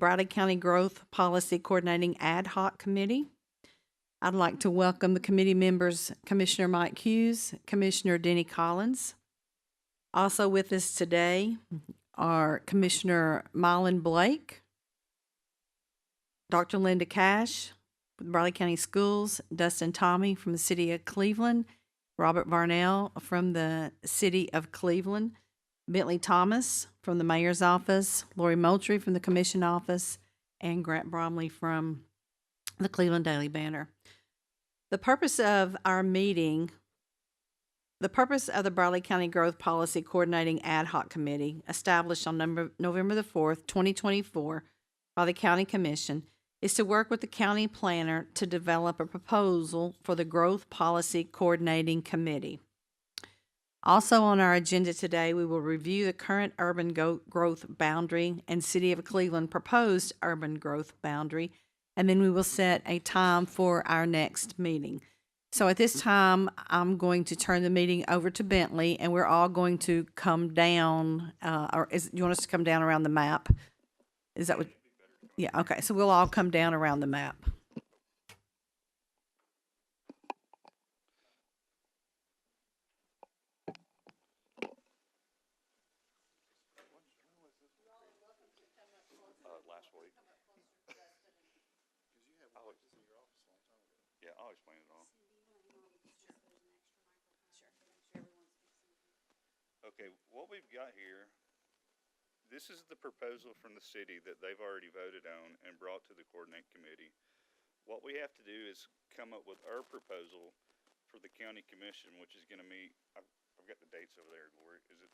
Bradley County Growth Policy Coordinating Ad Hoc Committee. I'd like to welcome the committee members, Commissioner Mike Hughes, Commissioner Denny Collins. Also with us today are Commissioner Mylan Blake, Dr. Linda Cash with Bradley County Schools, Dustin Tommy from the City of Cleveland, Robert Varnell from the City of Cleveland, Bentley Thomas from the Mayor's Office, Lori Moultrie from the Commission Office, and Grant Bromley from the Cleveland Daily Banner. The purpose of our meeting, the purpose of the Bradley County Growth Policy Coordinating Ad Hoc Committee, established on November the 4th, 2024, by the County Commission, is to work with the county planner to develop a proposal for the Growth Policy Coordinating Committee. Also on our agenda today, we will review the current urban growth boundary and City of Cleveland proposed urban growth boundary, and then we will set a time for our next meeting. So at this time, I'm going to turn the meeting over to Bentley, and we're all going to come down, you want us to come down around the map? Is that what? Yeah, okay, so we'll all come down around the map. Last week. Yeah, I'll explain it all. Okay, what we've got here, this is the proposal from the city that they've already voted on and brought to the coordinate committee. What we have to do is come up with our proposal for the county commission, which is going to meet. I've got the dates over there. Lori, is it?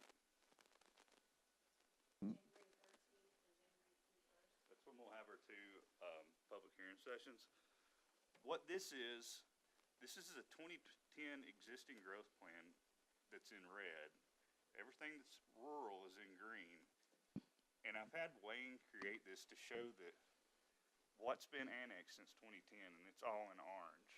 That's when we'll have our two public hearing sessions. What this is a 2010 existing growth plan that's in red. Everything that's rural is in green. And I've had Wayne create this to show that what's been annexed since 2010, and it's all in orange.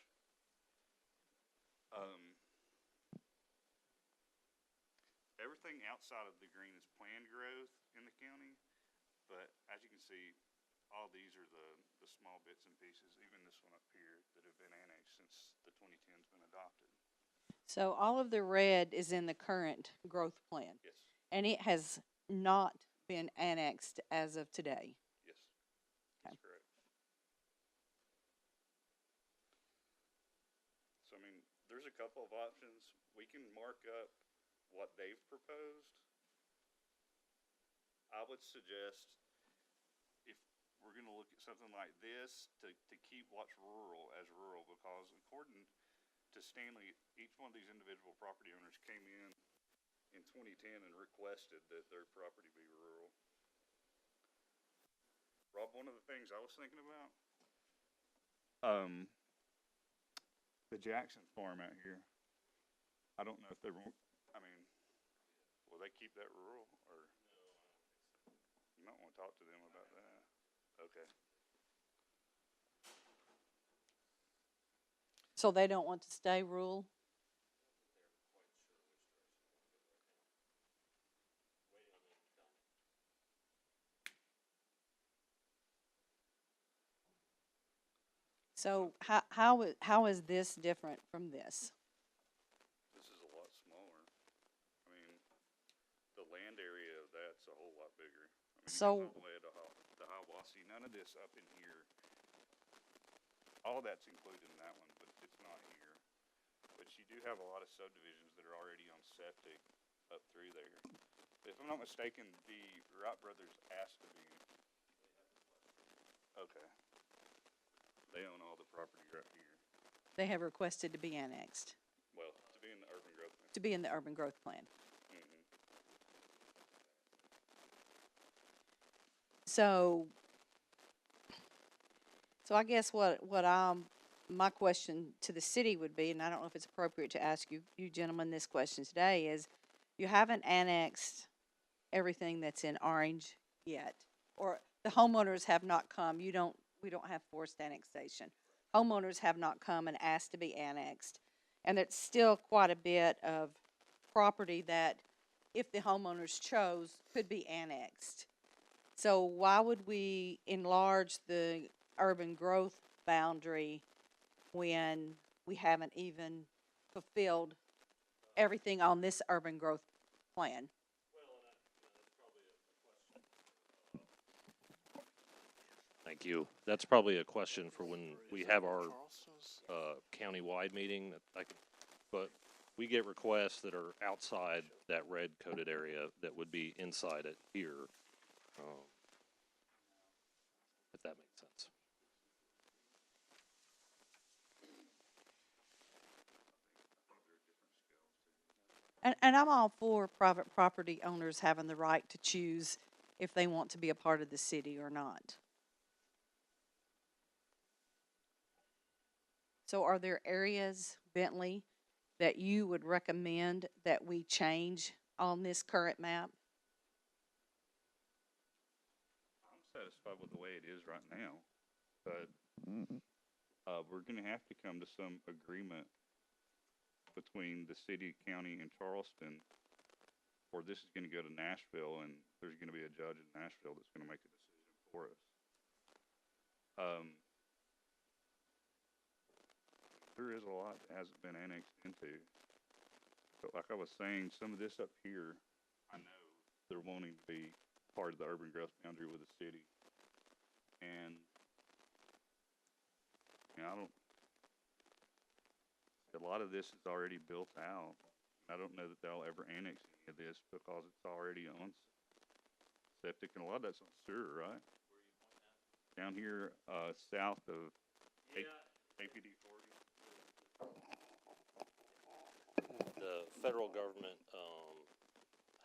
Everything outside of the green is planned growth in the county, but as you can see, all these are the small bits and pieces, even this one up here, that have been annexed since the 2010's been adopted. So all of the red is in the current growth plan. Yes. And it has not been annexed as of today. Yes, that's correct. So, I mean, there's a couple of options. We can mark up what they've proposed. I would suggest, if we're going to look at something like this, to keep what's rural as rural, because according to Stanley, each one of these individual property owners came in 2010 and requested that their property be rural. Rob, one of the things I was thinking about, the Jackson farm out here, I don't know if they won't, I mean, will they keep that rural, or? You might want to talk to them about that. Okay. So they don't want to stay rural? So how is this different from this? This is a lot smaller. I mean, the land area of that's a whole lot bigger. I mean, So all the way to Hiawassee, none of this up in here. All of that's included in that one, but it's not here. But you do have a lot of subdivisions that are already on septic up through there. If I'm not mistaken, the Wright brothers asked to be. Okay. They own all the property right here. they have requested to be annexed, Well, to be in the urban growth plan. to be in the urban growth plan. Mm-hmm. So I guess my question to the city would be, and I don't know if it's appropriate to ask you gentlemen this question today, is you haven't annexed everything that's in orange yet, or the homeowners have not come. We don't have forced annexation. Homeowners have not come and asked to be annexed, and there's still quite a bit of property that, if the homeowners chose, could be annexed. So why would we enlarge the urban growth boundary when we haven't even fulfilled everything on this urban growth plan? Thank you. That's probably a question for when we have our county-wide meeting. But we get requests that are outside that red coded area that would be inside it here. If that makes sense. And I'm all for private property owners having the right to choose if they want to be a part of the city or not. So are there areas, Bentley, that you would recommend that we change on this current map? I'm satisfied with the way it is right now, but we're gonna have to come to some agreement between the city, county, and Charleston, or this is gonna go to Nashville, and there's gonna be a judge in Nashville that's gonna make a decision for us. There is a lot that hasn't been annexed into. But like I was saying, some of this up here, I know they're wanting to be part of the urban growth boundary with the city. And, you know, a lot of this is already built out. I don't know that they'll ever annex any of this because it's already on septic, and a lot of that's on sewer, right? Down here, south of APD 40. The federal government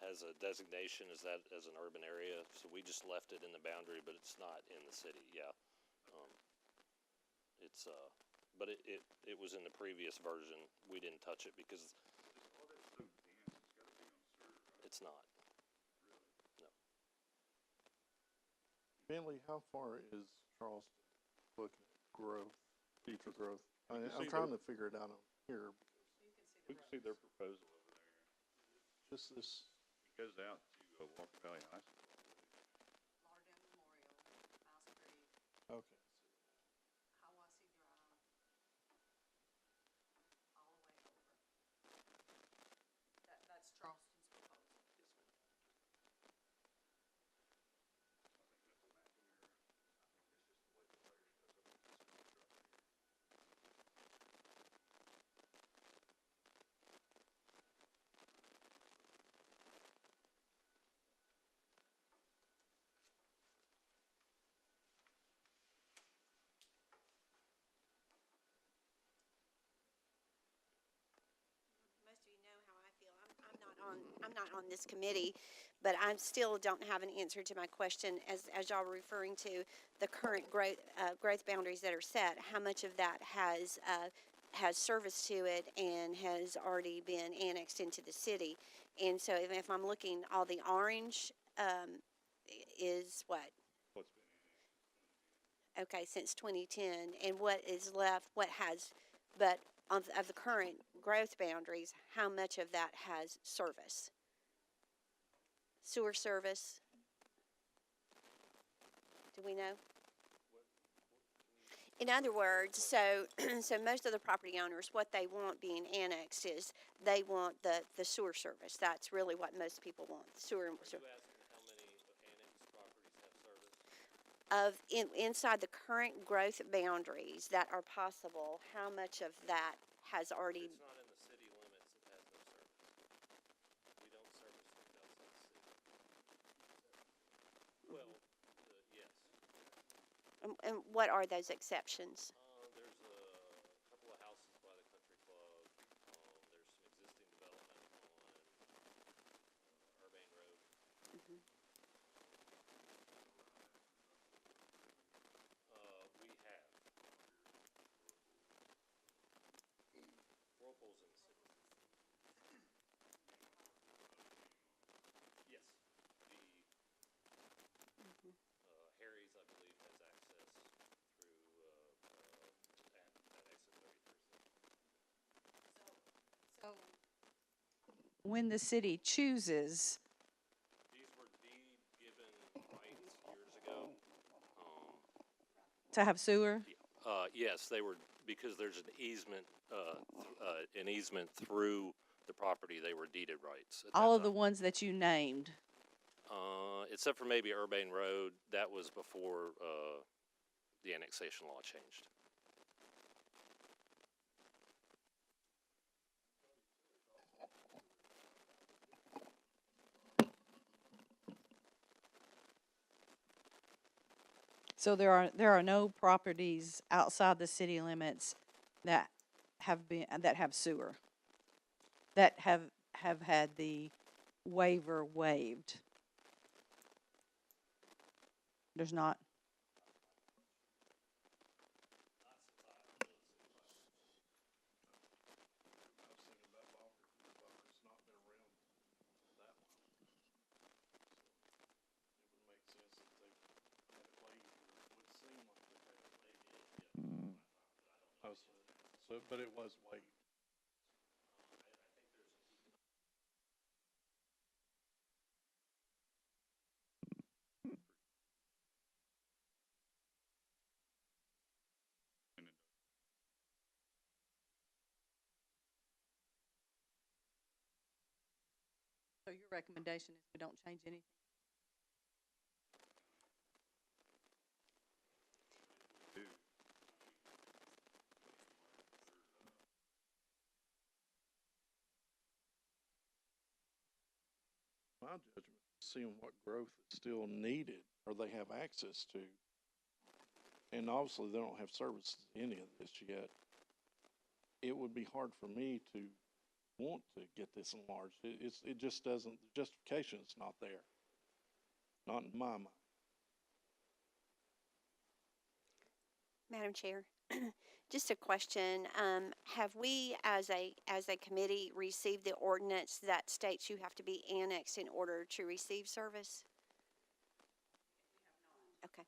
has a designation as that as an urban area, so we just left it in the boundary, but it's not in the city. Yeah, it's but it was in the previous version. We didn't touch it because All that's so dense, it's gotta be on sewer, right? it's not. No. Bentley, how far is Charleston looking at growth, future growth? You can I'm see trying to figure it out on here. We can see their proposal over there. Just this, It goes out to Walker Valley High School. okay. That's Charleston's proposal. Most of you know how I feel. I'm not on this committee, but I still don't have an answer to my question as y'all were referring to the current growth boundaries that are set. How much of that has service to it and has already been annexed into the city? And so if I'm looking, all the orange is what? What's been annexed? Okay, since 2010, and what is left, but of the current growth boundaries, how much of that has service? Sewer service? Do we know? In other words, so most of the property owners, what they want being annexed is they want the sewer service. That's really what most people want, sewer. Are you asking how many annexed properties have service? Inside the current growth boundaries that are possible, how much of that has already? It's not in the city limits. It has no service. We don't service things outside the city. Well, yes. And what are those exceptions? There's a couple of houses by the country club. There's some existing development on Urbane Road. Mm-hmm. We have. Whirlpool's in the city. Yes. Harry's, I believe, has access through at exit 33. So when the city chooses, These were deed given rights to have sewer? Yes, they were, because there's an easement through the property, they were deeded rights at that All of the time. ones that you named? Except for maybe Urbane Road, that was before, the annexation law changed. So there are no properties outside the city limits that have sewer, that have had the waiver waived. There's not. Oh, so, but it was waived. So your recommendation is we don't change anything? My judgment, seeing what growth is still needed or they have access to. And obviously they don't have services to any of this yet. It would be hard for me to want to get this enlarged. It just doesn't, the justification is not there. Not in my mind. Madam Chair, just a question. Have we, as a committee, received the ordinance that states you have to be annexed in order to receive service? Okay.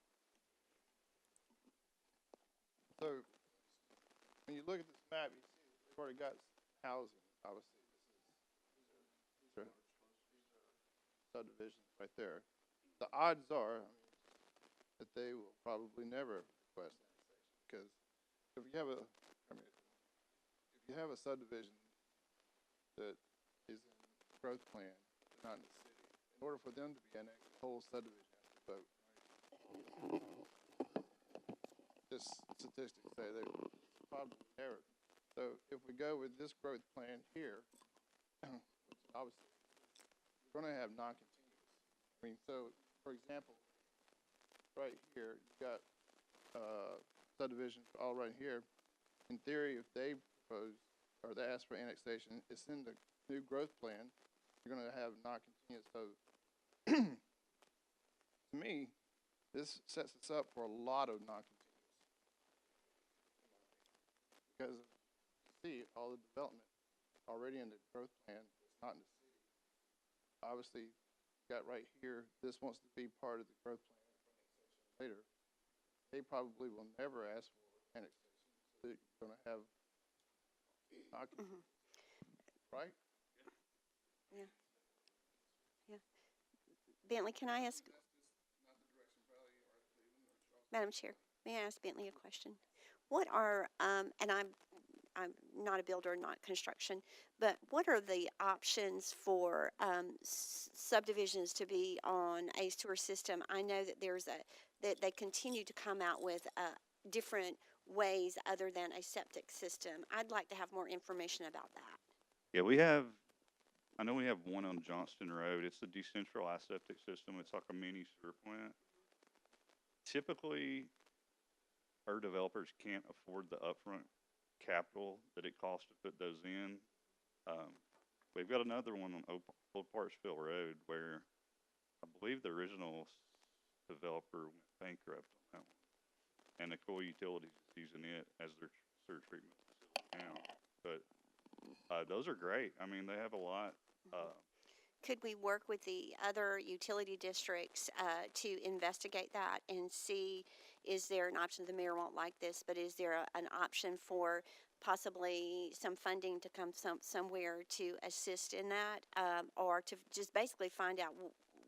So, when you look at this map, you see we've already got housing, obviously. These are subdivisions right there. The odds are, I mean, that they will probably never request annexation, because if you have if you have a subdivision that is in growth plan, not in the city, in order for them to be annexed, the whole subdivision has to vote, right? Just statistics say they will probably never. So if we go with this growth plan here, which obviously we're gonna have non-continuous. I mean, so for example, right here, you've got subdivisions all right here. In theory, if they propose or they ask for annexation, it's in the new growth plan. You're gonna have non-continuous. So to me, this sets us up for a lot of non-continuous. Because you see all the development already in the growth plan, it's not in the city. Obviously, got right here, this wants to be part of the growth plan for annexation later. They probably will never ask for annexation, so you're gonna have right? Yeah. Yeah. Bentley, can I ask? Madam Chair, may I ask Bentley a question? What are, and I'm not a builder, not construction, but what are the options for subdivisions to be on a sewer system? I know that that they continue to come out with different ways other than a septic system. I'd like to have more information about that. Yeah, I know we have one on Johnston Road. It's a decentralized septic system. It's like a mini sewer plant. Typically, our developers can't afford the upfront capital that it costs to put those in. We've got another one on Old Parksville Road where I believe the original developer went bankrupt on that one. And the Coal Utilities is using it as their sewer treatment facility now. But those are great. I mean, they have a lot. Could we work with the other utility districts to investigate that and see, is there an option? The mayor won't like this, but is there an option for possibly some funding to come somewhere to assist in that, or to just basically find out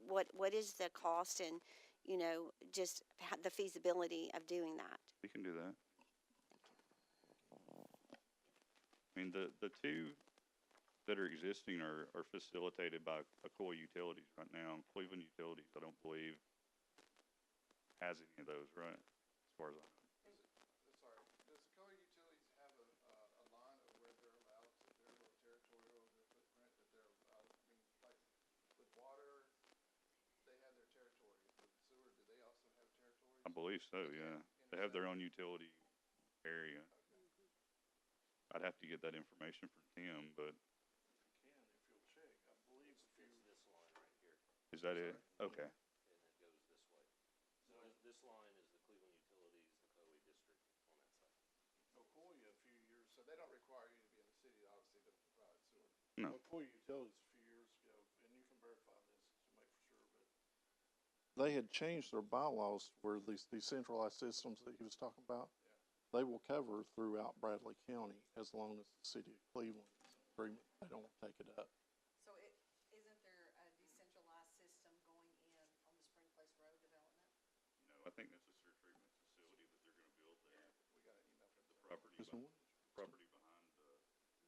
what is the cost and you know, just the feasibility of doing that. We can do that. I mean, the two that are existing are facilitated by Aquila Utilities right now. Cleveland Utilities, I don't believe, has any of those, right? As far as I know. Sorry, does Dakota Utilities have a line of where they're allowed to, their little territorial, their footprint, that they're allowed, I mean, like, with water, they have their territories, with sewer, do they also have territories? I believe so, yeah. They have their own utility area. I'd have to get that information from Tim, but If you'll check, I believe if you, This line right here, is that it? Okay. and it goes this way. So this line is the Cleveland Utilities, the Coe District on that side. Ocoya a few years, So they don't require you to be in the city, obviously, to provide sewer. No. Ocoya Utilities a few years ago, and you can verify this to make for sure, but they had changed their bylaws where these decentralized systems that he was talking about, they will cover throughout Bradley County as long as the city of Cleveland is in agreement. They don't take it up. So isn't there a decentralized system going in on the Spring Place Road development? No, I think that's a sewer treatment facility that they're gonna build there. We got an email from The property, There's no one. property behind the,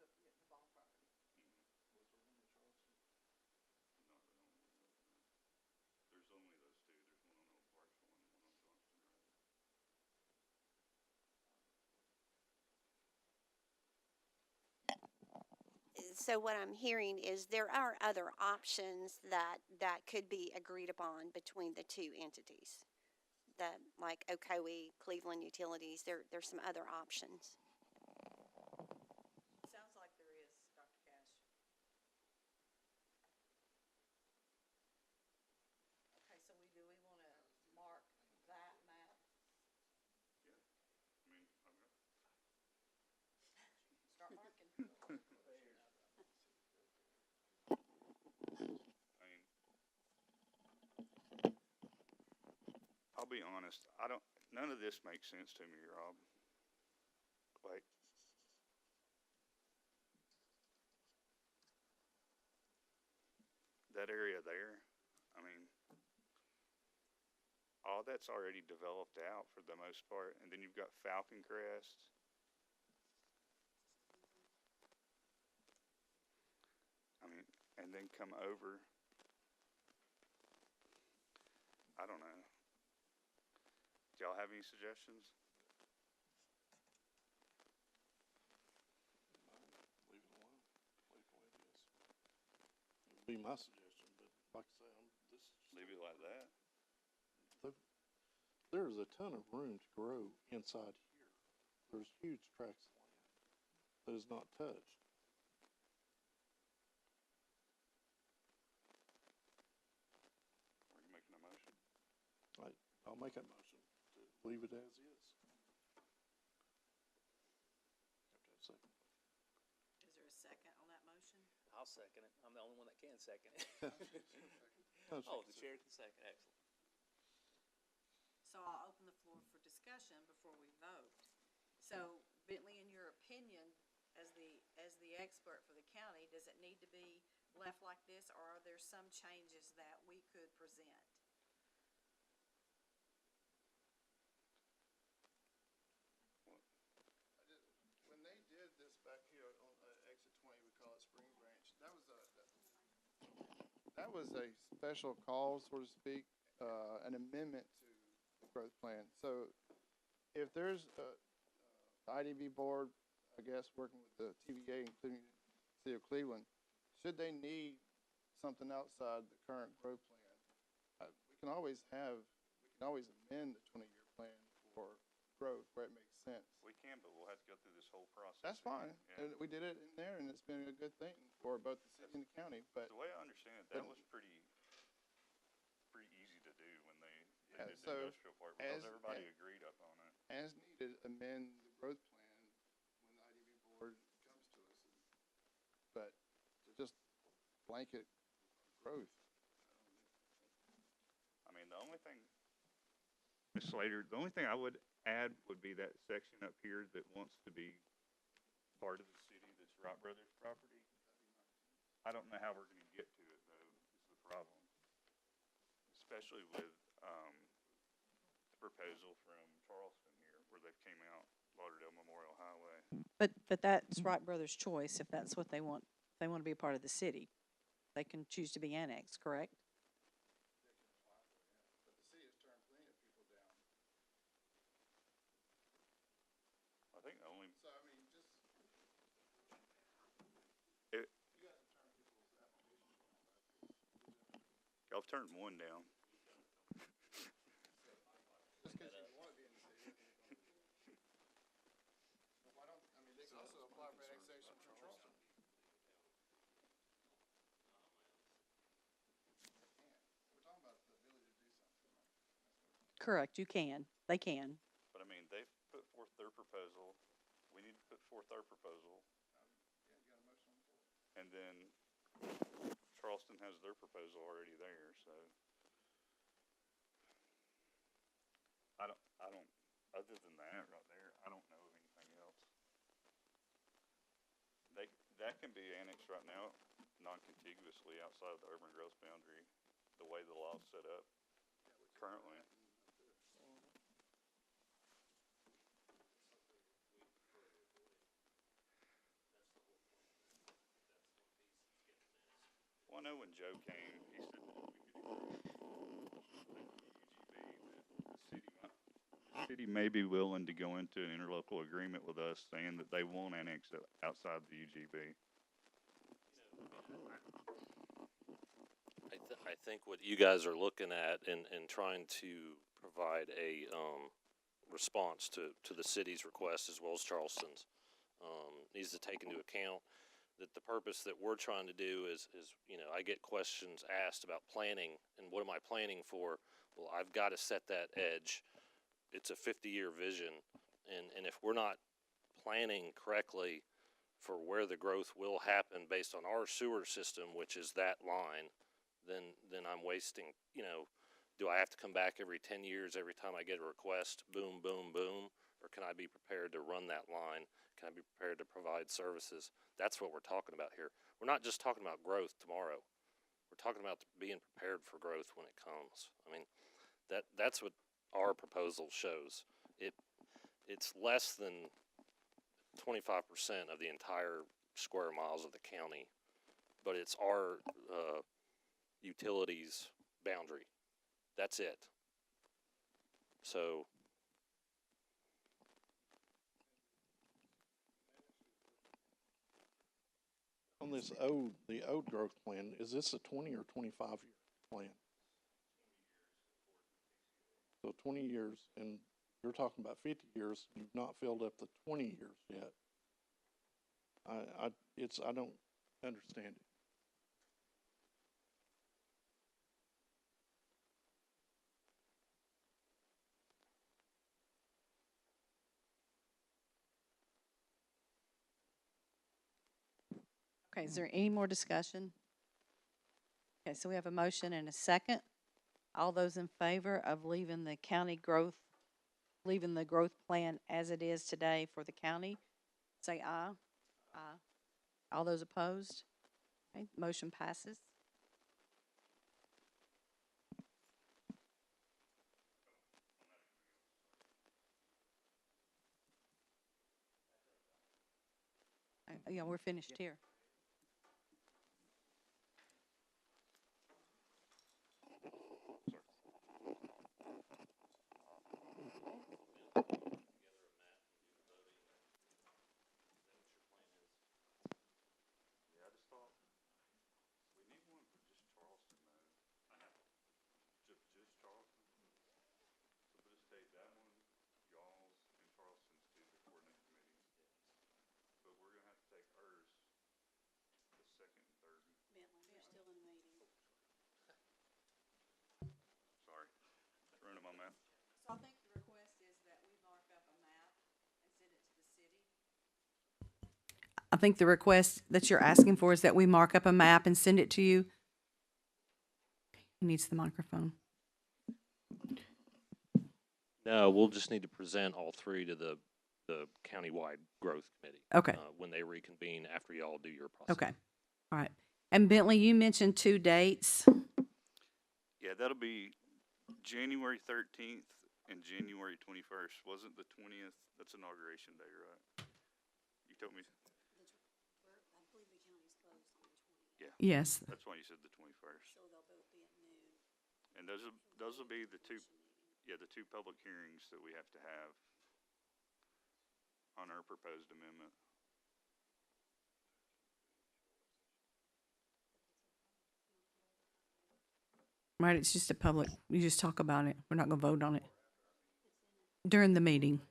The ball property. not the only one. There's only those two. There's one on Old Parksville and one on Johnston Road. So what I'm hearing is there are other options that could be agreed upon between the two entities. That, like Ocoee, Cleveland Utilities, there's some other options. Sounds like there is, Dr. Cash. Okay, so do we want to mark that map? Yeah. I mean, I'm gonna, Start marking. I mean, I'll be honest, none of this makes sense to me, Rob. Like, that area there, I mean, all that's already developed out for the most part, and then you've got Falcon Crest. I mean, and then come over. I don't know. Do y'all have any suggestions? Leave it alone. Leave it the way it is. It would be my suggestion, but like I say, this is just Leave it like that? there's a ton of room to grow inside here. There's huge tracts of land that is not touched. Are you making a motion? I'll make that motion to leave it as is. Okay, second. Is there a second on that motion? I'll second it. I'm the only one that can second it. No, Oh, the second. chair can second, excellent. So I'll open the floor for discussion before we vote. So Bentley, in your opinion, as the expert for the county, does it need to be left like this, or are there some changes that we could present? When they did this back here on exit 20, we call it Spring Branch, that was a special call, so to speak, an amendment to the growth plan. So if there's the IDB board, I guess, working with the TVA, including the city of Cleveland, should they need something outside the current growth plan, we can always amend the 20-year plan for growth where it makes sense. We can, but we'll have to go through this whole process. That's fine, Yeah. and we did it in there, and it's been a good thing for both the city and the county, but, The way I understand it, that was pretty easy to do when they Yeah, did the so industrial part, because as- everybody agreed up on it. as needed, amend the growth plan when the IDB board comes to us. But to just blanket growth, I mean, the only thing, Ms. Slater, the only thing I would add would be that section up here that wants to be part of the city that's Wright Brothers property. I don't know how we're gonna get to it, though, is the problem. Especially with, proposal from Charleston here, where they came out Lauderdale Memorial Highway. But that's Wright Brothers' choice if that's what they want. If they want to be a part of the city, they can choose to be annexed, correct? I think the only, So, I mean, just. it, y'all have turned one down. Just because you want to be in the city. But why don't, I mean, they can also apply for annexation from Charleston. We're talking about the ability to do something, right? Correct, you can. They can. But I mean, they've put forth their proposal. We need to put forth our proposal. Yeah, you got a motion on the floor. And then Charleston has their proposal already there, so. I don't, other than that right there, I don't know of anything else. That can be annexed right now, non-contiguously outside of the urban growth boundary, the way the law's set up currently. Well, I know when Joe came, he said that we could the city may be willing to go into an interlocal agreement with us saying that they won't annex it outside the UGB. I think what you guys are looking at and trying to provide a, response to the city's request as well as Charleston's, needs to take into account that the purpose that we're trying to do is, you know, I get questions asked about planning and what am I planning for? Well, I've got to set that edge. It's a 50-year vision, and if we're not planning correctly for where the growth will happen based on our sewer system, which is that line, then I'm wasting, you know, do I have to come back every 10 years every time I get a request, boom, boom, boom, or can I be prepared to run that line? Can I be prepared to provide services? That's what we're talking about here. We're not just talking about growth tomorrow. We're talking about being prepared for growth when it comes. I mean, that's what our proposal shows. It's less than 25% of the entire square miles of the county, but it's our utilities boundary. That's it. So On this the old growth plan, is this a 20 or 25-year plan? So 20 years, and you're talking about 50 years, you've not filled up the 20 years yet. I don't understand it. Okay, is there any more discussion? Okay, so we have a motion and a second. All those in favor of leaving the county growth, leaving the growth plan as it is today for the county, say aye. Aye. All those opposed? Okay, motion passes. Yeah, we're finished here. Yeah, I just thought, we need one for just Charleston though. Just Charleston. So we'll just take that one, y'all's, and Charleston's to the coordinating committee. But we're gonna have to take hers, the second and third. Bentley, you're still in a meeting. Sorry, ruining my math. So I think the request is that we mark up a map and send it to the city. I think the request that you're asking for is that we mark up a map and send it to you. He needs the microphone. no, we'll just need to present all three to the countywide growth committee. Okay. When they reconvene after y'all do your process. Okay. All right. And Bentley, you mentioned 2 dates. Yeah, that'll be January 13th and January 21st. Wasn't the 20th? That's inauguration day, right? You told me. Yeah, Yes. that's why you said the 21st. So they'll both be at noon. And those will be the two, yeah, the two public hearings that we have to have on our proposed amendment. Right, it's just a public, you just talk about it. We're not gonna vote on it. During the meeting.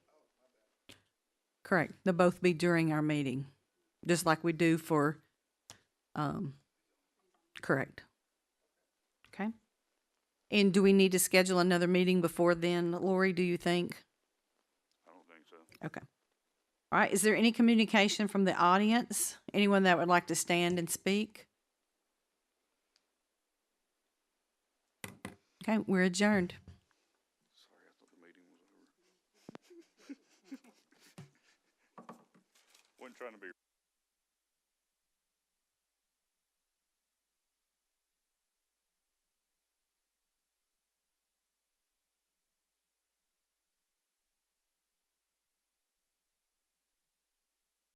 Correct. They'll both be during our meeting, just like we do for, correct. Okay. And do we need to schedule another meeting before then, Lori, do you think? I don't think so. Okay. All right, is there any communication from the audience? Anyone that would like to stand and speak? Okay, we're adjourned. Sorry, I thought the meeting was over. Wasn't trying to be